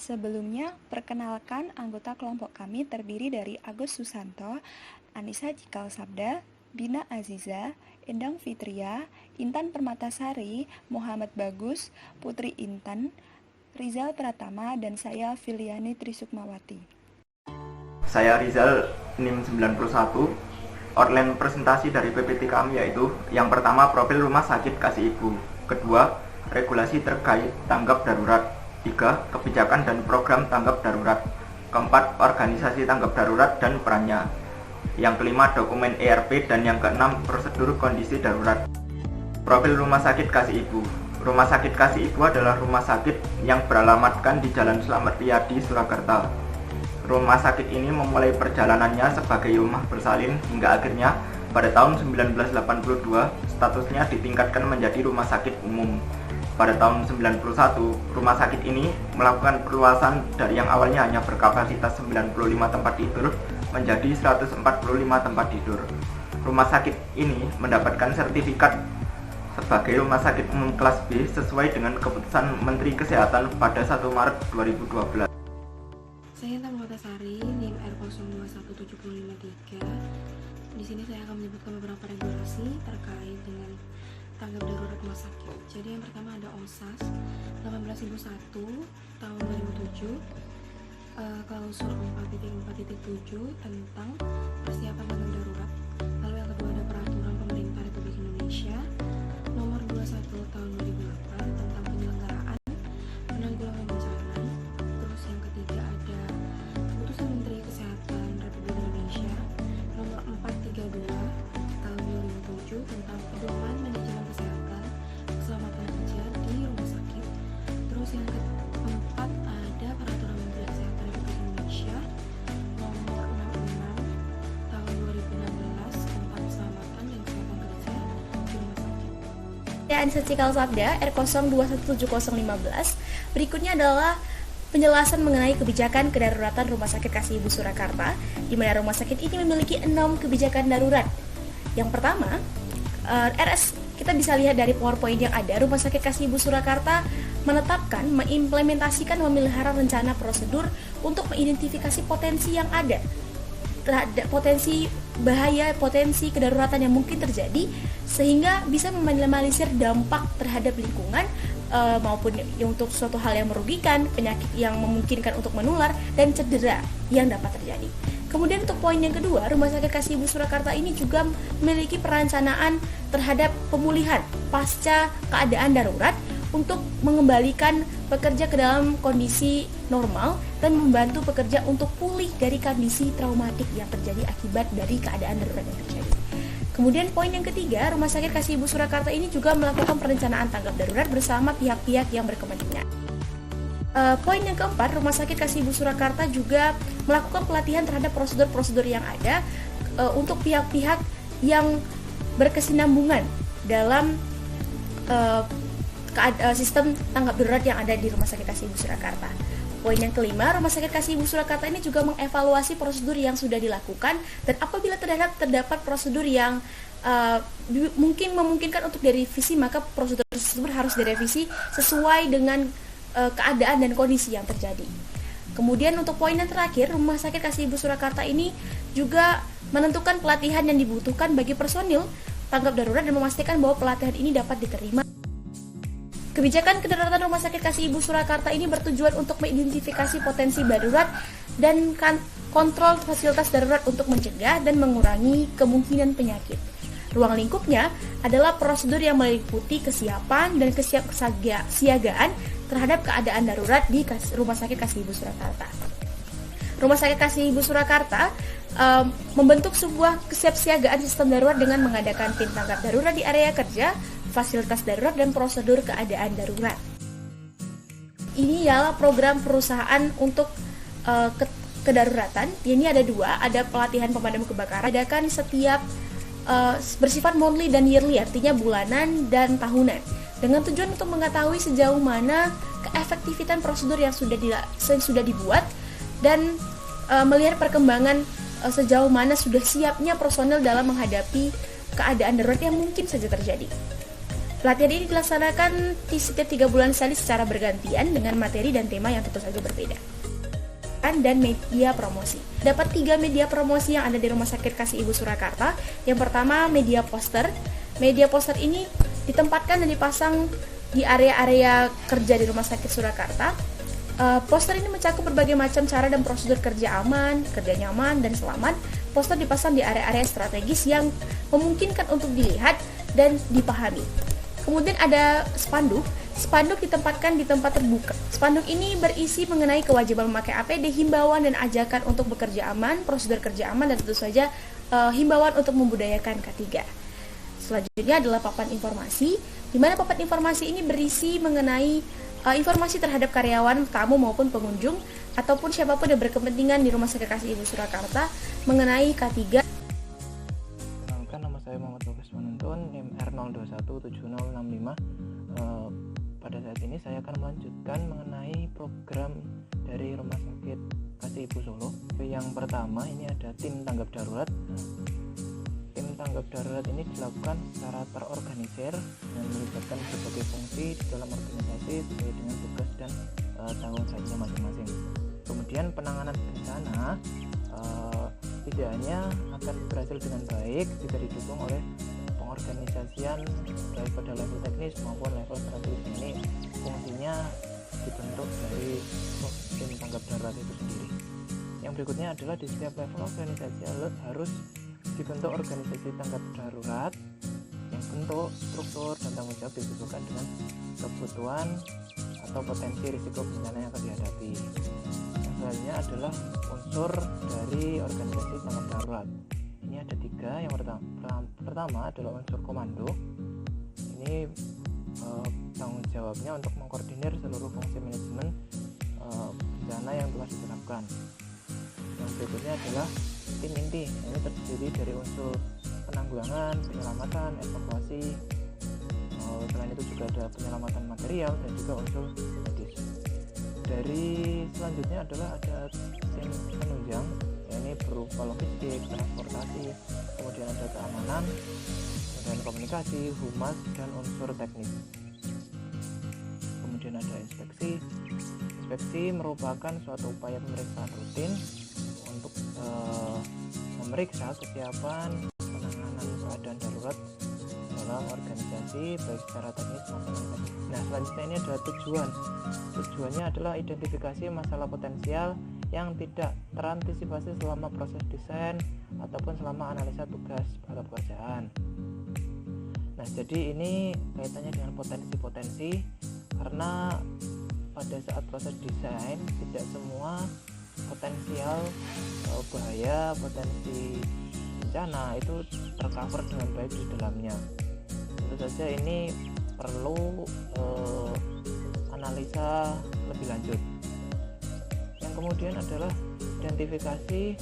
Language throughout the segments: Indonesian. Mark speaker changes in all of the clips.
Speaker 1: Sebelumnya, perkenalkan anggota kelompok kami terdiri dari Agus Susanto, Anissa Cikal Sabda, Bina Aziza, Endang Fitria, Intan Permatasari, Muhammad Bagus, Putri Intan, Rizal Pratama, dan saya Filiani Trisukmawati.
Speaker 2: Saya Rizal, NIM 91. Outline presentasi dari PPT kami yaitu yang pertama, profil rumah sakit Kasih Ibu. Kedua, regulasi terkait tanggap darurat. 3. Kebijakan dan program tanggap darurat. Keempat, organisasi tanggap darurat dan perannya. Yang kelima, dokumen ERP. Dan yang keenam, prosedur kondisi darurat. Profil rumah sakit Kasih Ibu. Rumah sakit Kasih Ibu adalah rumah sakit yang beralamatkan di Jalan Slamet Riyadi, Surakarta. Rumah sakit ini memulai perjalanannya sebagai rumah bersalin hingga akhirnya pada tahun 1982 statusnya ditingkatkan menjadi rumah sakit umum. Pada tahun 1991, rumah sakit ini melakukan perluasan dari yang awalnya hanya berkapasitas 95 tempat tidur menjadi 145 tempat tidur. Rumah sakit ini mendapatkan sertifikat sebagai rumah sakit umum kelas B sesuai dengan keputusan Menteri Kesehatan pada 1 Maret 2012.
Speaker 3: Saya Intan Permatasari, NIM R021753. Di sini saya akan menyebutkan beberapa regulasi terkait dengan tanggap darurat rumah sakit. Jadi yang pertama ada OSAS 18.1 tahun 2007, klausul 4.4.7 tentang persiapan tanggap darurat. Lalu yang kedua ada peraturan pemerintah Republik Indonesia nomor 21 tahun 2008 tentang penyelenggaraan penanggulangan bencana. Terus yang ketiga ada keputusan Menteri Kesehatan Republik Indonesia nomor 432 tahun 2007 tentang pedoman manajemen kesehatan keselamatan kerja di rumah sakit. Terus yang keempat ada peraturan Menteri Kesehatan Republik Indonesia nomor 66 tahun 2016 tentang keselamatan dan kesehatan kerja di rumah sakit.
Speaker 4: Saya Anissa Cikal Sabda, R02170015. Berikutnya adalah penjelasan mengenai kebijakan kedaruratan Rumah Sakit Kasih Ibu Surakarta, di mana rumah sakit ini memiliki 6 kebijakan darurat. Yang pertama, kita bisa lihat dari PowerPoint yang ada, Rumah Sakit Kasih Ibu Surakarta menetapkan, mengimplementasikan, memelihara rencana prosedur untuk mengidentifikasi potensi yang ada, potensi bahaya, potensi kedaruratan yang mungkin terjadi, sehingga bisa meminimalisir dampak terhadap lingkungan maupun untuk suatu hal yang merugikan, penyakit yang memungkinkan untuk menular, dan cedera yang dapat terjadi. Kemudian untuk poin yang kedua, Rumah Sakit Kasih Ibu Surakarta ini juga memiliki perencanaan terhadap pemulihan pasca keadaan darurat untuk mengembalikan pekerja ke dalam kondisi normal dan membantu pekerja untuk pulih dari kondisi traumatik yang terjadi akibat dari keadaan darurat yang terjadi. Kemudian poin yang ketiga, Rumah Sakit Kasih Ibu Surakarta ini juga melakukan perencanaan tanggap darurat bersama pihak-pihak yang berkepentingan. Poin yang keempat, Rumah Sakit Kasih Ibu Surakarta juga melakukan pelatihan terhadap prosedur-prosedur yang ada untuk pihak-pihak yang berkesinambungan dalam sistem tanggap darurat yang ada di Rumah Sakit Kasih Ibu Surakarta. Poin yang kelima, Rumah Sakit Kasih Ibu Surakarta ini juga mengevaluasi prosedur yang sudah dilakukan, dan apabila terdapat prosedur yang memungkinkan untuk direvisi, maka prosedur tersebut harus direvisi sesuai dengan keadaan dan kondisi yang terjadi. Kemudian untuk poin yang terakhir, Rumah Sakit Kasih Ibu Surakarta ini juga menentukan pelatihan yang dibutuhkan bagi personil tanggap darurat dan memastikan bahwa pelatihan ini dapat diterima. Kebijakan kedaruratan Rumah Sakit Kasih Ibu Surakarta ini bertujuan untuk mengidentifikasi potensi darurat dan kontrol fasilitas darurat untuk mencegah dan mengurangi kemungkinan penyakit. Ruang lingkupnya adalah prosedur yang meliputi kesiapan dan kesiapsiagaan terhadap keadaan darurat di Rumah Sakit Kasih Ibu Surakarta. Rumah Sakit Kasih Ibu Surakarta membentuk sebuah kesiapsiagaan sistem darurat dengan mengadakan tim tanggap darurat di area kerja, fasilitas darurat, dan prosedur keadaan darurat. Ini adalah program perusahaan untuk kedaruratan. Ini ada 2, ada pelatihan pemadam kebakaran, adakan setiap bersifat monthly dan yearly, artinya bulanan dan tahunan, dengan tujuan untuk mengetahui sejauh mana keefektifan prosedur yang sudah dibuat dan melihat perkembangan sejauh mana sudah siapnya personel dalam menghadapi keadaan darurat yang mungkin saja terjadi. Pelatihan ini dilaksanakan di setiap 3 bulan sekali secara bergantian dengan materi dan tema yang tentu saja berbeda. Dan media promosi. Dapat 3 media promosi yang ada di Rumah Sakit Kasih Ibu Surakarta. Yang pertama, media poster. Media poster ini ditempatkan dan dipasang di area-area kerja di Rumah Sakit Surakarta. Poster ini mencakup berbagai macam cara dan prosedur kerja aman, kerja nyaman, dan selamat. Poster dipasang di area-area strategis yang memungkinkan untuk dilihat dan dipahami. Kemudian ada spanduk. Spanduk ditempatkan di tempat terbuka. Spanduk ini berisi mengenai kewajiban memakai APD, himbauan dan ajakan untuk bekerja aman, prosedur kerja aman, dan tentu saja himbauan untuk membudayakan K3. Selanjutnya adalah papan informasi, di mana papan informasi ini berisi mengenai informasi terhadap karyawan, tamu maupun pengunjung, ataupun siapapun yang berkepentingan di Rumah Sakit Kasih Ibu Surakarta mengenai K3.
Speaker 5: Kenalkan, nama saya Muhammad Bagus Manuntun, NIM R02170065. Pada saat ini saya akan melanjutkan mengenai program dari Rumah Sakit Kasih Ibu Solo. Yang pertama ini ada tim tanggap darurat. Tim tanggap darurat ini dilakukan secara terorganisir dan melibatkan berbagai fungsi di dalam organisasi sesuai dengan tugas dan tanggung jawabnya masing-masing. Kemudian penanganan bencana tidak hanya akan berhasil dengan baik jika didukung oleh pengorganisasian baik pada level teknis maupun level strategis. Ini fungsinya dibentuk dari tim tanggap darurat itu sendiri. Yang berikutnya adalah di setiap level organisasi harus dibentuk organisasi tanggap darurat yang bentuk, struktur, dan tanggung jawab disesuaikan dengan kebutuhan atau potensi risiko bencana yang akan dihadapi. Yang selanjutnya adalah unsur dari organisasi tanggap darurat. Ini ada 3. Yang pertama adalah unsur komando. Ini tanggung jawabnya untuk mengkoordinir seluruh fungsi manajemen bencana yang telah diterapkan. Yang berikutnya adalah tim inti. Ini terdiri dari unsur penanggulangan, penyelamatan, evakuasi. Selain itu juga ada penyelamatan material dan juga unsur medis. Dari selanjutnya adalah ada tim penunjang, ini berupa logistik, transportasi, kemudian ada keamanan, kemudian komunikasi, humas, dan unsur teknis. Kemudian ada inspeksi. Inspeksi merupakan suatu upaya pemeriksaan rutin untuk memeriksa kesiapan penanganan keadaan darurat dalam organisasi baik secara teknis maupun non teknis. Nah, selanjutnya ini adalah tujuan. Tujuannya adalah identifikasi masalah potensial yang tidak terantisipasi selama proses desain ataupun selama analisa tugas atau pekerjaan. Nah, jadi ini kaitannya dengan potensi-potensi, karena pada saat proses desain tidak semua potensial bahaya, potensi bencana itu tercover dengan baik di dalamnya. Tentu saja ini perlu analisa lebih lanjut. Yang kemudian adalah identifikasi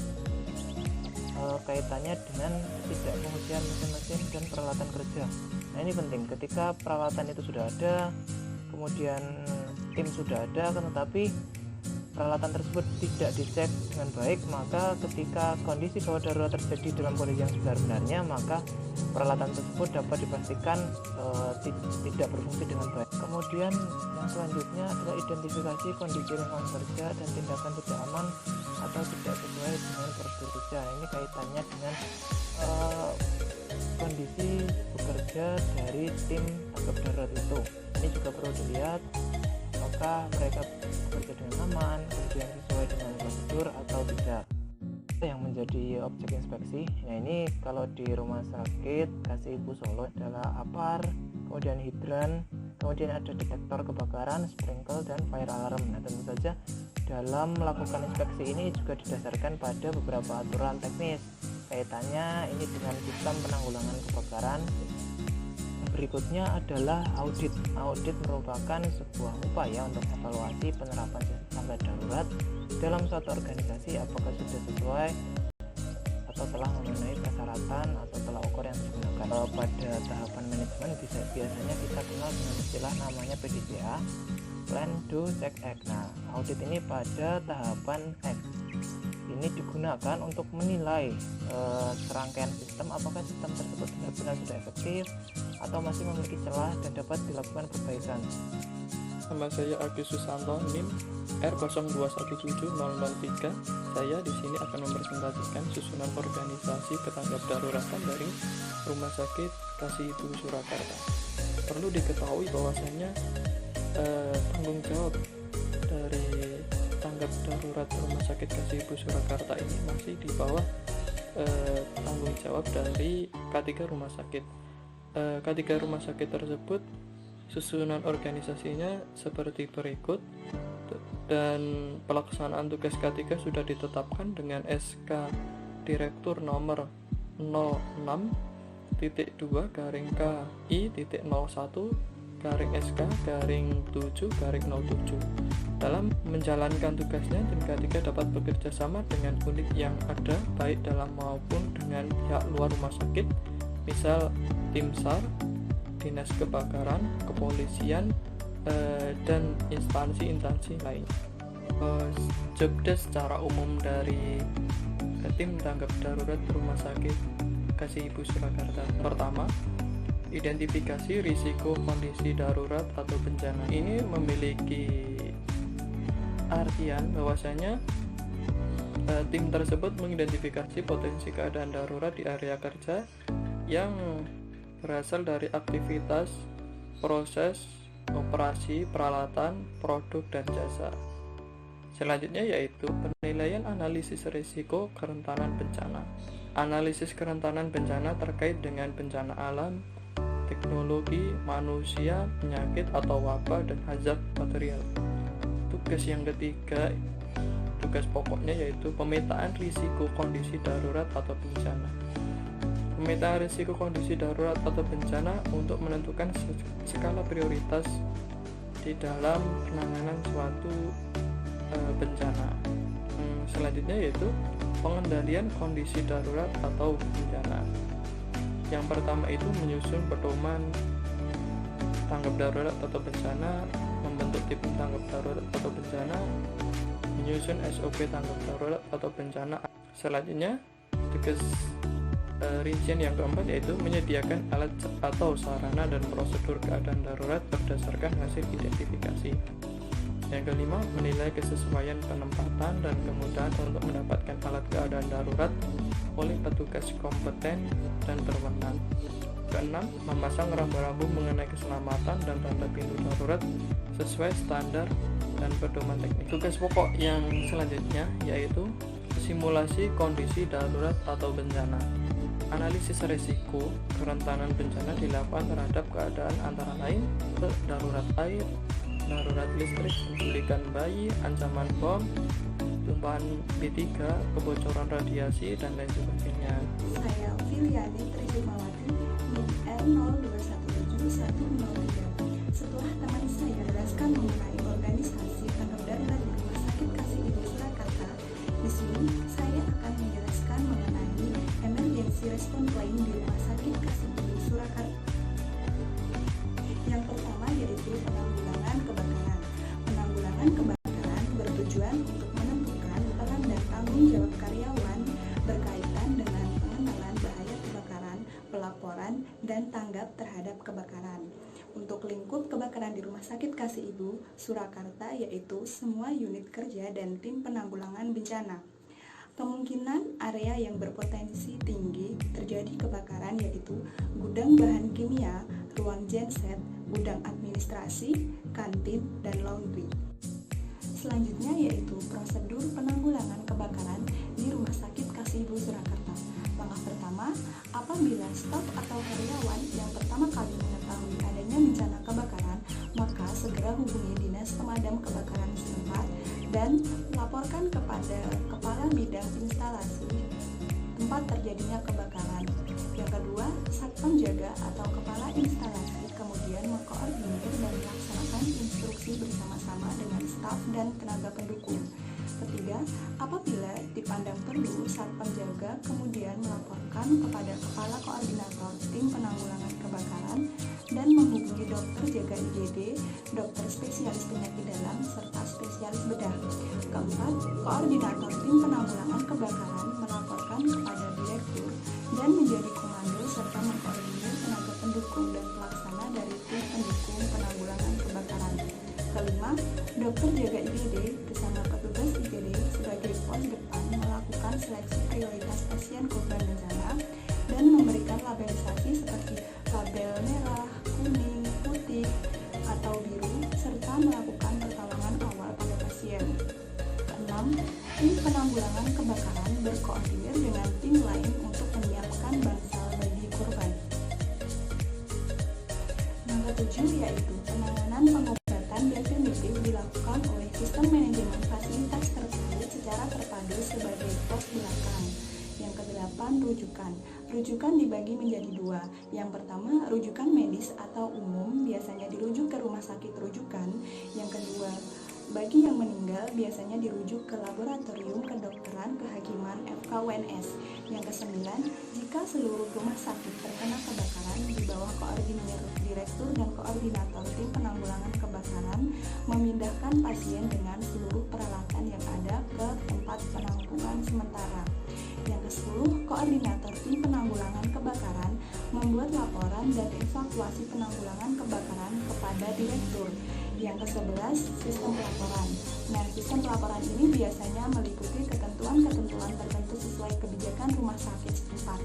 Speaker 5: kaitannya dengan ketidakfungsian mesin-mesin dan peralatan kerja. Nah, ini penting. Ketika peralatan itu sudah ada, kemudian tim sudah ada, tetapi peralatan tersebut tidak dicek dengan baik, maka ketika kondisi gawat darurat terjadi dalam kondisi yang sebenarnya, maka peralatan tersebut dapat dipastikan tidak berfungsi dengan baik. Kemudian yang selanjutnya adalah identifikasi kondisi lingkungan kerja dan tindakan tidak aman atau tidak sesuai dengan prosedur kerja. Ini kaitannya dengan kondisi bekerja dari tim tanggap darurat itu. Ini juga perlu dilihat apakah mereka bekerja dengan aman, kemudian sesuai dengan prosedur atau tidak. Yang menjadi objek inspeksi, nah ini kalau di Rumah Sakit Kasih Ibu Solo adalah APAR, kemudian hidran, kemudian ada detektor kebakaran, sprinkle, dan fire alarm. Nah, tentu saja dalam melakukan inspeksi ini juga didasarkan pada beberapa aturan teknis kaitannya ini dengan sistem penanggulangan kebakaran. Berikutnya adalah audit. Audit merupakan sebuah upaya untuk evaluasi penerapan sistem tanggap darurat dalam suatu organisasi, apakah sudah sesuai atau telah memenuhi persyaratan atau telah ukur yang digunakan. Pada tahapan manajemen biasanya kita kenal dengan istilah namanya PDCA, Plan, Do, Check, Act. Nah, audit ini pada tahapan Act, ini digunakan untuk menilai serangkaian sistem apakah sistem tersebut benar-benar sudah efektif atau masih memiliki celah dan dapat dilakukan perbaikan.
Speaker 6: Nama saya Agus Susanto, NIM R02170003. Saya di sini akan mempresentasikan susunan organisasi ketanggap daruratan dari Rumah Sakit Kasih Ibu Surakarta. Perlu diketahui bahwasanya tanggung jawab dari tanggap darurat Rumah Sakit Kasih Ibu Surakarta ini masih di bawah tanggung jawab dari K3 rumah sakit. K3 rumah sakit tersebut susunan organisasinya seperti berikut, dan pelaksanaan tugas K3 sudah ditetapkan dengan SK Direktur nomor 06.2-KI.01-SK-7-07. Dalam menjalankan tugasnya, tim K3 dapat bekerja sama dengan unit yang ada, baik dalam maupun dengan pihak luar rumah sakit, misal tim SAR, Dinas Kebakaran, Kepolisian, dan instansi-instansi lain. Jobdesk secara umum dari tim tanggap darurat Rumah Sakit Kasih Ibu Surakarta. Pertama, identifikasi risiko kondisi darurat atau bencana. Ini memiliki artian bahwasanya tim tersebut mengidentifikasi potensi keadaan darurat di area kerja yang berasal dari aktivitas, proses, operasi, peralatan, produk, dan jasa. Selanjutnya yaitu penilaian analisis risiko kerentanan bencana. Analisis kerentanan bencana terkait dengan bencana alam, teknologi, manusia, penyakit atau wabah, dan hazard material. Tugas yang ketiga, tugas pokoknya yaitu pemetaan risiko kondisi darurat atau bencana. Pemetaan risiko kondisi darurat atau bencana untuk menentukan skala prioritas di dalam penanganan suatu bencana. Selanjutnya yaitu pengendalian kondisi darurat atau bencana. Yang pertama itu menyusun pedoman tanggap darurat atau bencana, membentuk tim tanggap darurat atau bencana, menyusun SOP tanggap darurat atau bencana. Selanjutnya tugas rincian yang keempat yaitu menyediakan alat atau sarana dan prosedur keadaan darurat berdasarkan hasil identifikasi. Yang kelima, menilai kesesuaian penempatan dan kemudahan untuk mendapatkan alat keadaan darurat oleh petugas kompeten dan berwenang. Keenam, memasang rambu-rambu mengenai keselamatan dan tanda pintu darurat sesuai standar dan pedoman teknik. Tugas pokok yang selanjutnya yaitu simulasi kondisi darurat atau bencana. Analisis risiko kerentanan bencana dilakukan terhadap keadaan antara lain darurat air, darurat listrik, penculikan bayi, ancaman bom, tumpahan B3, kebocoran radiasi, dan lain sebagainya.
Speaker 7: Saya Filiani Trijumawati, NIM R02171003. Setelah teman saya jelaskan mengenai organisasi tanggap darurat di Rumah Sakit Kasih Ibu Surakarta, di sini saya akan menjelaskan mengenai emergency response plan di Rumah Sakit Kasih Ibu Surakarta. Yang pertama yaitu penanggulangan kebakaran. Penanggulangan kebakaran bertujuan untuk menentukan peran dan tanggung jawab karyawan berkaitan dengan pengenalan bahaya kebakaran, pelaporan, dan tanggap terhadap kebakaran. Untuk lingkup kebakaran di Rumah Sakit Kasih Ibu Surakarta yaitu semua unit kerja dan tim penanggulangan bencana. Kemungkinan area yang berpotensi tinggi terjadi kebakaran yaitu gudang bahan kimia, ruang genset, gudang administrasi, kantin, dan laundry. Selanjutnya yaitu prosedur penanggulangan kebakaran di Rumah Sakit Kasih Ibu Surakarta. Langkah pertama, apabila staf atau karyawan yang pertama kali mengetahui adanya bencana kebakaran, maka segera hubungi Dinas Pemadam Kebakaran setempat dan laporkan kepada Kepala Bidang Instalasi tempat terjadinya kebakaran. Yang kedua, Satpam Jaga atau Kepala Instalasi kemudian mengkoordinir dan melaksanakan instruksi bersama-sama dengan staf dan tenaga pendukung. Ketiga, apabila dipandang perlu, Satpam Jaga kemudian melaporkan kepada Kepala Koordinator Tim Penanggulangan Kebakaran dan menghubungi dokter jaga IGD, dokter spesialis penyakit dalam, serta spesialis bedah. Keempat, Koordinator Tim Penanggulangan Kebakaran melaporkan kepada Direktur dan menjadi komando serta mengkoordinir tenaga pendukung dan pelaksana dari tim pendukung penanggulangan kebakaran. Kelima, dokter jaga IGD bersama petugas IGD sebagai pos depan melakukan seleksi prioritas pasien korban bencana dan memberikan labelisasi seperti label merah, kuning, putih, atau biru, serta melakukan pertolongan awal pada pasien. Keenam, tim penanggulangan kebakaran berkoordinir dengan tim lain untuk menyiapkan bangsal bagi korban. Yang ketujuh yaitu penanganan pengobatan definitif dilakukan oleh sistem manajemen fasilitas terkait secara terpadu sebagai pos belakang. Yang kedelapan, rujukan. Rujukan dibagi menjadi dua. Yang pertama, rujukan medis atau umum, biasanya dirujuk ke rumah sakit rujukan. Yang kedua, bagi yang meninggal biasanya dirujuk ke laboratorium kedokteran kehakiman FKUNS. Yang kesembilan, jika seluruh rumah sakit terkena kebakaran di bawah koordinir direktur dan koordinator tim penanggulangan kebakaran memindahkan pasien dengan seluruh peralatan yang ada ke tempat penampungan sementara. Yang ke-10, koordinator tim penanggulangan kebakaran membuat laporan dan evakuasi penanggulangan kebakaran kepada direktur. Yang ke-11, sistem pelaporan. Nah, sistem pelaporan ini biasanya meliputi ketentuan-ketentuan tertentu sesuai kebijakan rumah sakit setempat.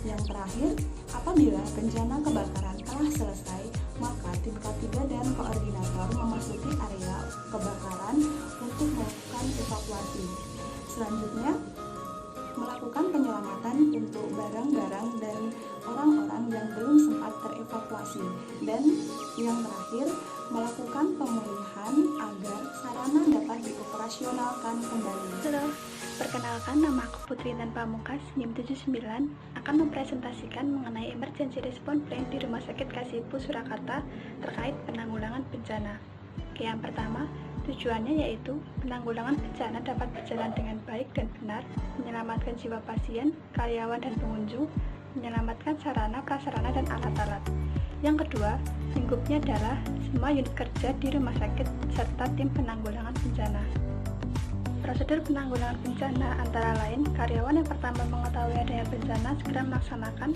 Speaker 7: Yang terakhir, apabila bencana kebakaran telah selesai, maka tim K3 dan koordinator memasuki area kebakaran untuk melakukan evakuasi. Selanjutnya, melakukan penyelamatan untuk barang-barang dan orang-orang yang belum sempat terevakuasi. Dan yang terakhir, melakukan pemulihan agar sarana dapat dioperasionalkan kembali.
Speaker 1: Halo, perkenalkan, nama aku Putri Intan Pamungkas, NIM 79, akan mempresentasikan mengenai emergency response plan di Rumah Sakit Kasibu Surakarta terkait penanggulangan bencana. Oke, yang pertama, tujuannya yaitu penanggulangan bencana dapat berjalan dengan baik dan benar, menyelamatkan jiwa pasien, karyawan dan pengunjung, menyelamatkan sarana, prasarana, dan alat-alat. Yang kedua, lingkupnya adalah semua unit kerja di rumah sakit serta tim penanggulangan bencana. Prosedur penanggulangan bencana antara lain, karyawan yang pertama mengetahui adanya bencana segera melaksanakan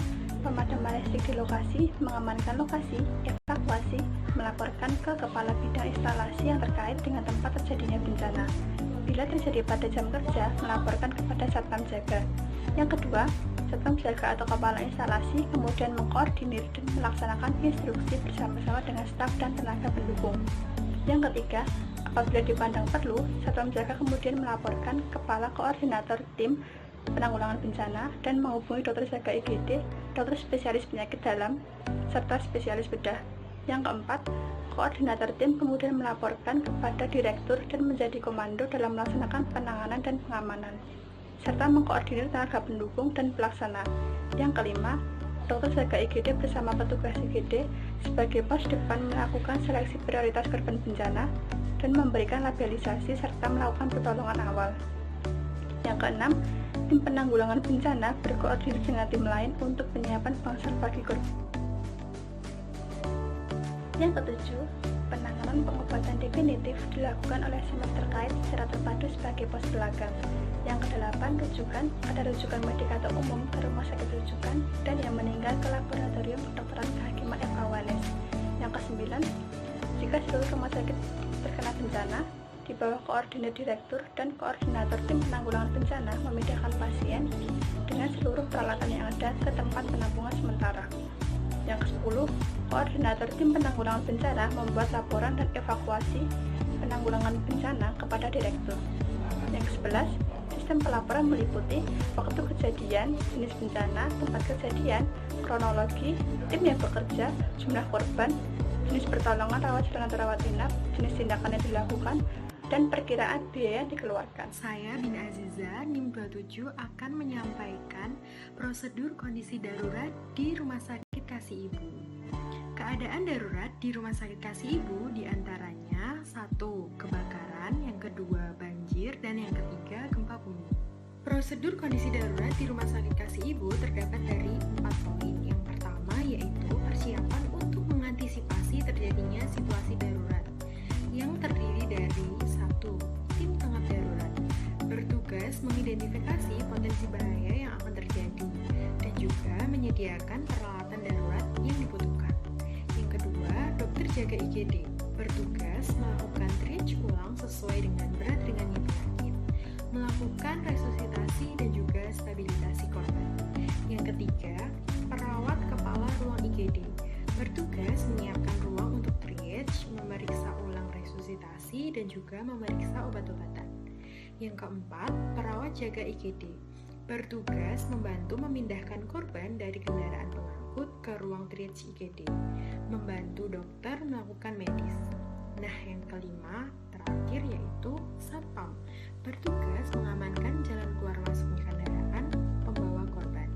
Speaker 1: pemadaman listrik di lokasi, mengamankan lokasi, evakuasi, melaporkan ke kepala bidang instalasi yang terkait dengan tempat terjadinya bencana. Bila terjadi pada jam kerja, melaporkan kepada Satpam Jaga. Yang kedua, Satpam Jaga atau kepala instalasi kemudian mengkoordinir dan melaksanakan instruksi bersama-sama dengan staf dan tenaga pendukung. Yang ketiga, apabila dipandang perlu, Satpam Jaga kemudian melaporkan kepala koordinator tim penanggulangan bencana dan menghubungi dokter jaga IGD, dokter spesialis penyakit dalam, serta spesialis bedah. Yang keempat, koordinator tim kemudian melaporkan kepada direktur dan menjadi komando dalam melaksanakan penanganan dan pengamanan, serta mengkoordinir tenaga pendukung dan pelaksana. Yang kelima, dokter jaga IGD bersama petugas IGD sebagai pos depan melakukan seleksi prioritas korban bencana dan memberikan labelisasi serta melakukan pertolongan awal. Yang keenam, tim penanggulangan bencana berkoordinasi dengan tim lain untuk penyiapan bangsal bagi korban. Yang ketujuh, penanganan pengobatan definitif dilakukan oleh semua terkait secara terpadu sebagai pos belakang. Yang kedelapan, rujukan, ada rujukan medik atau umum ke rumah sakit rujukan dan yang meninggal ke laboratorium kedokteran kehakiman FKUNS. Yang kesembilan, jika seluruh rumah sakit terkena bencana, di bawah koordinir direktur dan koordinator tim penanggulangan bencana memindahkan pasien dengan seluruh peralatan yang ada ke tempat penampungan sementara. Yang ke-10, koordinator tim penanggulangan bencana membuat laporan dan evakuasi penanggulangan bencana kepada direktur. Yang ke-11, sistem pelaporan meliputi waktu kejadian, jenis bencana, tempat kejadian, kronologi, tim yang bekerja, jumlah korban, jenis pertolongan rawat jalan atau rawat inap, jenis tindakan yang dilakukan, dan perkiraan biaya yang dikeluarkan.
Speaker 8: Saya Bina Aziza, NIM 27 akan menyampaikan prosedur kondisi darurat di Rumah Sakit Kasih Ibu. Keadaan darurat di Rumah Sakit Kasih Ibu diantaranya 1. Kebakaran, yang kedua banjir, dan yang ketiga gempa bumi. Prosedur kondisi darurat di Rumah Sakit Kasih Ibu terdapat dari 4 poin. Yang pertama yaitu persiapan untuk mengantisipasi terjadinya situasi darurat yang terdiri dari 1. Tim tanggap darurat bertugas mengidentifikasi potensi bahaya yang akan terjadi dan juga menyediakan peralatan darurat yang dibutuhkan. Yang kedua, dokter jaga IGD bertugas melakukan triage ulang sesuai dengan berat ringannya penyakit, melakukan resusitasi dan juga stabilisasi korban. Yang ketiga, perawat kepala ruang IGD bertugas menyiapkan ruang untuk triage, memeriksa ulang resusitasi dan juga memeriksa obat-obatan. Yang keempat, perawat jaga IGD bertugas membantu memindahkan korban dari kendaraan pengangkut ke ruang triage IGD, membantu dokter melakukan medis. Nah, yang kelima, terakhir yaitu satpam bertugas mengamankan jalan keluar masuknya kendaraan pembawa korban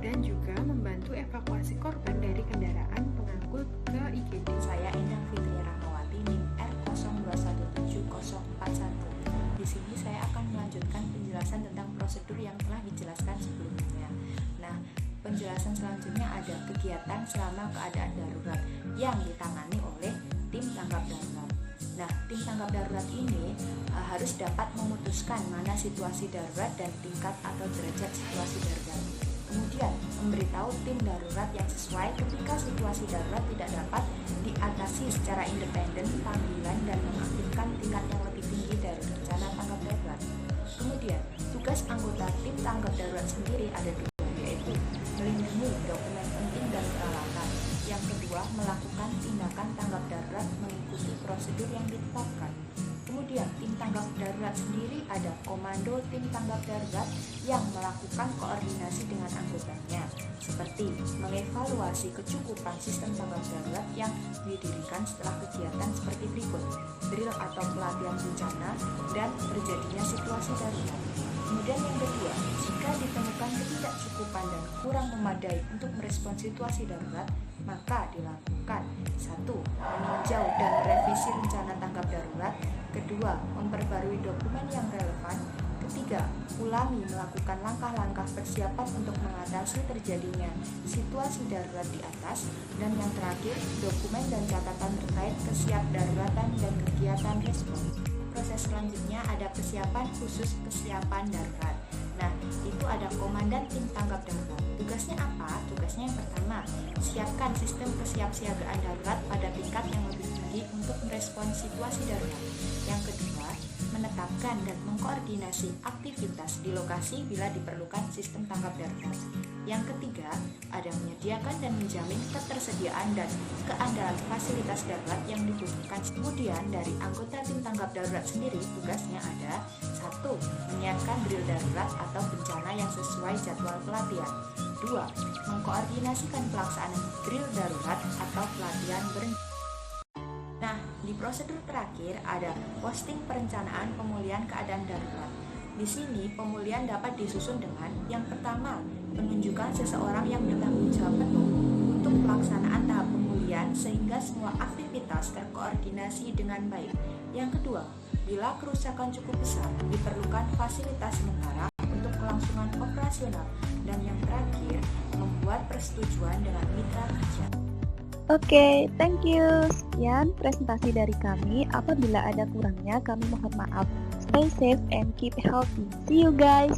Speaker 8: dan juga membantu evakuasi korban dari kendaraan pengangkut ke IGD.
Speaker 9: Saya Endang Fitria Rahmawati, NIM R02174041. Di sini saya akan melanjutkan penjelasan tentang prosedur yang telah dijelaskan sebelumnya. Nah, penjelasan selanjutnya ada kegiatan selama keadaan darurat yang ditangani oleh tim tanggap darurat. Nah, tim tanggap darurat ini harus dapat memutuskan mana situasi darurat dan tingkat atau derajat situasi darurat. Kemudian, memberitahu tim darurat yang sesuai ketika situasi darurat tidak dapat diatasi secara independen panggilan dan mengaktifkan tingkat yang lebih tinggi dari rencana tanggap darurat. Kemudian, tugas anggota tim tanggap darurat sendiri ada dua, yaitu melindungi dokumen penting dan peralatan. Yang kedua, melakukan tindakan tanggap darurat mengikuti prosedur yang ditetapkan. Kemudian, tim tanggap darurat sendiri ada komando tim tanggap darurat yang melakukan koordinasi dengan anggotanya, seperti mengevaluasi kecukupan sistem tanggap darurat yang didirikan setelah kegiatan seperti berikut: drill atau pelatihan bencana dan terjadinya situasi darurat. Kemudian yang kedua, jika ditemukan ketidakcukupan dan kurang memadai untuk merespon situasi darurat, maka dilakukan 1. Meninjau dan revisi rencana tanggap darurat. Kedua, memperbarui dokumen yang relevan. Ketiga, ulangi melakukan langkah-langkah persiapan untuk mengatasi terjadinya situasi darurat di atas. Dan yang terakhir, dokumen dan catatan terkait kesiapdaruratan dan kegiatan respon. Proses selanjutnya ada persiapan khusus kesiapan darurat. Nah, itu ada komandan tim tanggap darurat. Tugasnya apa? Tugasnya yang pertama, siapkan sistem kesiapsiagaan darurat pada tingkat yang lebih tinggi untuk merespon situasi darurat. Yang kedua, menetapkan dan mengkoordinasi aktivitas di lokasi bila diperlukan sistem tanggap darurat. Yang ketiga, ada menyediakan dan menjamin ketersediaan dan keandalan fasilitas darurat yang dibutuhkan. Kemudian dari anggota tim tanggap darurat sendiri, tugasnya ada 1. Menyiapkan drill darurat atau bencana yang sesuai jadwal pelatihan. 2. Mengkoordinasikan pelaksanaan drill darurat atau pelatihan berencana. Nah, di prosedur terakhir ada posting perencanaan pemulihan keadaan darurat. Di sini pemulihan dapat disusun dengan yang pertama, penunjukan seseorang yang bertanggung jawab penuh untuk pelaksanaan tahap pemulihan sehingga semua aktivitas terkoordinasi dengan baik. Yang kedua, bila kerusakan cukup besar, diperlukan fasilitas sementara untuk kelangsungan operasional. Dan yang terakhir, membuat persetujuan dengan mitra kerja.
Speaker 1: Oke, thank you. Sekian presentasi dari kami. Apabila ada kurangnya, kami mohon maaf. Stay safe and keep healthy. See you guys.